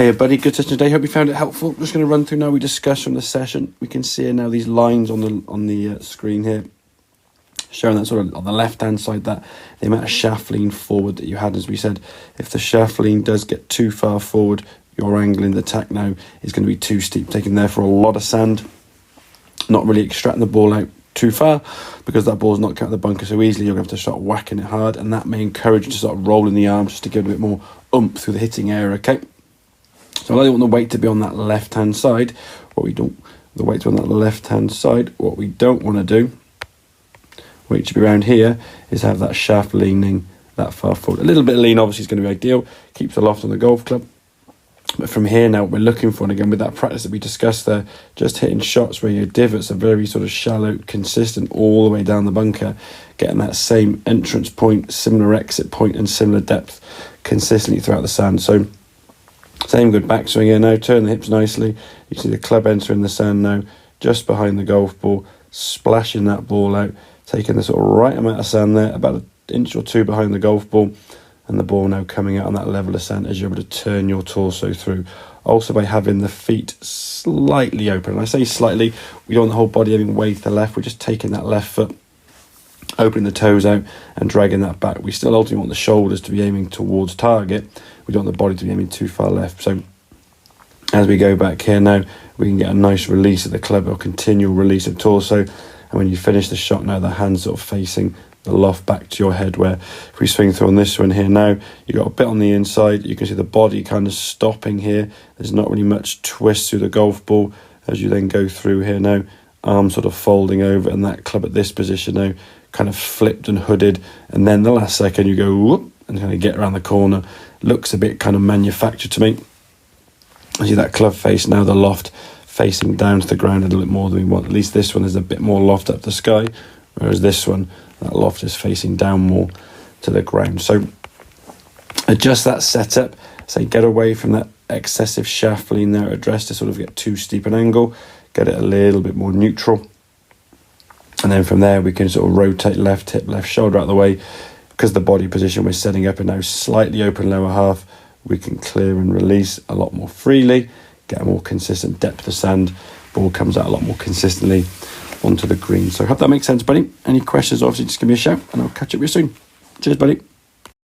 Hey everybody, good session today. Hope you found it helpful. Just going to run through now. We discussed from the session. We can see now these lines on the screen here, showing that sort of on the left hand side that the amount of shaft lean forward that you had. As we said, if the shaft lean does get too far forward, your angle in the tack now is going to be too steep, taking there for a lot of sand, not really extracting the ball out too far, because that ball's not coming out the bunker so easily. You're going to have to start whacking it hard, and that may encourage you to start rolling the arms just to give it a bit more oomph through the hitting area. Okay. So I want the weight to be on that left-hand side. What we don't want to do, weight should be around here, is have that shaft leaning that far forward. A little bit of lean obviously is going to be ideal, keeps the loft on the golf club. But from here now, what we're looking for, and again with that practice that we discussed there, just hitting shots where your divots are very sort of shallow, consistent all the way down the bunker, getting that same entrance point, similar exit point and similar depth consistently throughout the sand. So same good backswing here now, turn the hips nicely. You see the club entering the sand now, just behind the golf ball, splashing that ball out, taking the sort of right amount of sand there, about an inch or two behind the golf ball, and the ball now coming out on that level of sand as you're able to turn your torso through. Also by having the feet slightly open. And I say slightly, we don't want the whole body having way to the left, we're just taking that left foot, opening the toes out and dragging that back. We still ultimately want the shoulders to be aiming towards target. We don't want the body to be aiming too far left. So as we go back here now, we can get a nice release of the club, or continual release of torso. And when you finish the shot now, the hands sort of facing the loft back to your head, where if we swing through on this one here now, you've got a bit on the inside. You can see the body kind of stopping here. There's not really much twist through the golf ball as you then go through here now. Arms sort of folding over, and that club at this position now kind of flipped and hooded. And then the last second you go whoop and kind of get around the corner. Looks a bit kind of manufactured to me. I see that club face now, the loft facing down to the ground a little bit more than we want. At least this one is a bit more loft up the sky, whereas this one, that loft is facing down more to the ground. So adjust that setup. Say get away from that excessive shaft lean there at dress to sort of get too steep an angle. Get it a little bit more neutral. And then from there we can sort of rotate left hip, left shoulder out of the way. Because the body position we're setting up in now slightly open lower half, we can clear and release a lot more freely, get a more consistent depth of sand, ball comes out a lot more consistently onto the green. So I hope that makes sense, buddy. Any questions, obviously just give me a shout and I'll catch up with you soon. Cheers, buddy.